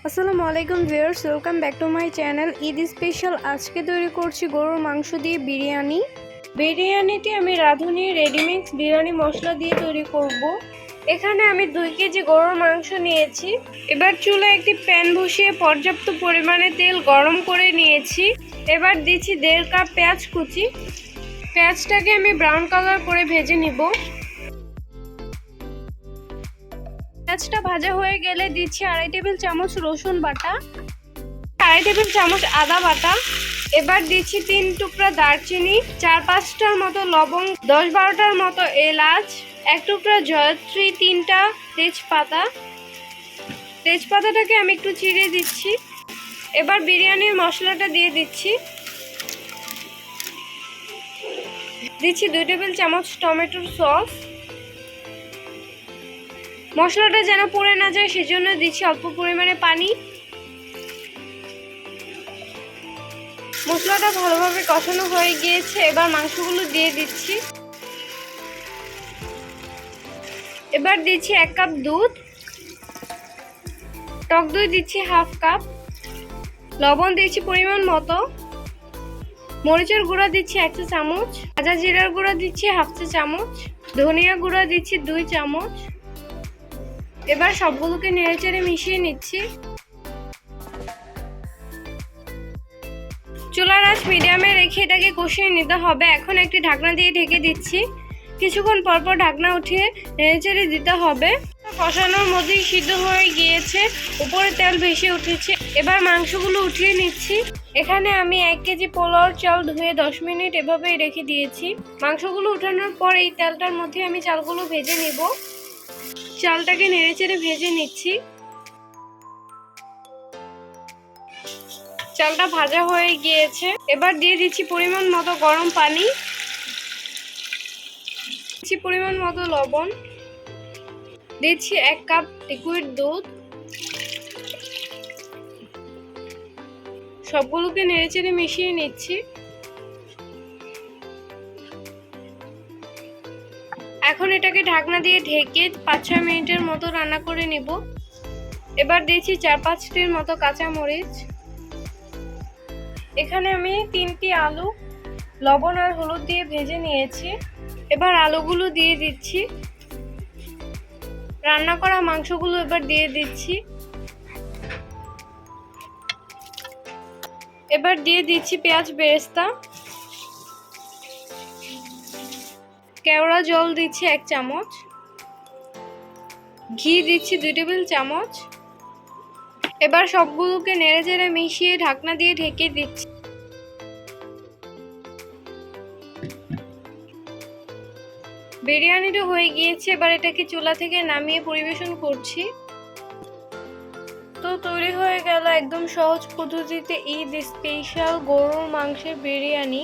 আসসালামু আলাইকুম viewers, welcome back to my channel. Eid special আজকে তৈরি করছি গরুর মাংস দিয়ে বিরিয়ানি। বিরিয়ানিটি আমি রাঁধুনি রেডিমিক্স বিরিয়ানি মশলা দিয়ে তৈরি করব। এখানে আমি 2 কেজি গরুর মাংস নিয়েছি। এবার চুলায় একটি প্যান বসিয়ে পর্যাপ্ত পরিমাণে তেল গরম করে নিয়েছি। এবার দিচ্ছি 1.5 কাপ পেঁয়াজ কুচি। পেঁয়াজটাকে আমি ব্রাউন কালার করে ভেজে নিব। পেঁয়াজটা ভাজা হয়ে গেলে দিচ্ছি 2.5 টেবিল চামচ রসুন বাটা, 2.5 টেবিল চামচ আদা বাটা। এবার দিচ্ছি 3 টুকরা দারচিনি, 4-5টার মতো লবঙ্গ, 10-12টার মতো এলাচ, 1 টুকরা জয়ত্রী, 3টা তেজপাতা। তেজপাতাটাকে আমি একটু চিড়ে দিচ্ছি। এবার বিরিয়ানির মশলাটা দিয়ে দিচ্ছি। 2 টেবিল চামচ টমেটোর সস। মশলাটা যেন পুড়ে না যায় সেজন্য দিচ্ছি অল্প পরিমাণে পানি। মশলাটা ভালোভাবে কষানো হয়ে গিয়েছে। এবার মাংসগুলো দিয়ে দিচ্ছি। এবার দিচ্ছি 1 কাপ দুধ, টক দই দিচ্ছি 1/2 কাপ, লবণ দিচ্ছি পরিমাণ মতো, মরিচের গুঁড়া দিচ্ছি 1 চা চামচ, ভাজা জিরার গুঁড়া দিচ্ছি 1/2 চা চামচ, ধনিয়া গুঁড়া দিচ্ছি 2 চামচ। এবার সবগুলোকে নেড়েচেড়ে মিশিয়ে নিচ্ছি। চুলার আঁচ মিডিয়ামে রেখে এটাকে কষিয়ে নিতে হবে। এখন একটি ঢাকনা দিয়ে ঢেকে দিচ্ছি। কিছুক্ষণ পরপর ঢাকনা উঠিয়ে নেড়েচেড়ে দিতে হবে। কষানোর মধ্যেই সিদ্ধ হয়ে গিয়েছে, উপরে তেল ভেসে উঠেছে। এবার মাংসগুলো উঠিয়ে নিচ্ছি। এখানে আমি 1 কেজি পোলাওর চাল ধুয়ে 10 মিনিট এভাবেই রেখে দিয়েছি। মাংসগুলো উঠানোর পর এই তেলটার মধ্যে আমি চালগুলো ভেজে নেব। চালটাকে নেড়েচেড়ে ভেজে নিচ্ছি। চালটা ভাজা হয়ে গিয়েছে। এবার দিয়ে দিচ্ছি পরিমাণ মতো গরম পানি, দিচ্ছি পরিমাণ মতো লবণ, দিচ্ছি 1 কাপ লিকুইড দুধ। সবগুলোকে নেড়েচেড়ে মিশিয়ে নিচ্ছি। এখন এটাকে ঢাকনা দিয়ে ঢেকে 5-6 মিনিটের মতো রান্না করে নেব। এবার দিচ্ছি 4-5টির মতো কাঁচামরিচ। এখানে আমি 3টি আলু লবণ আর হলুদ দিয়ে ভেজে নিয়েছি। এবার আলুগুলো দিয়ে দিচ্ছি। রান্না করা মাংসগুলো এবার দিয়ে দিচ্ছি। এবার দিয়ে দিচ্ছি পেঁয়াজ বেরেস্তা, কেওড়া জল দিচ্ছি 1 চামচ, ঘি দিচ্ছি 2 টেবিল চামচ। এবার সবগুলোকে নেড়েচেড়ে মিশিয়ে ঢাকনা দিয়ে ঢেকে দিচ্ছি। বিরিয়ানিটা হয়ে গিয়েছে। এবার এটাকে চুলা থেকে নামিয়ে পরিবেশন করছি। তো তৈরি হয়ে গেল একদম সহজ পদ্ধতিতে ঈদ স্পেশাল গরুর মাংসের বিরিয়ানি।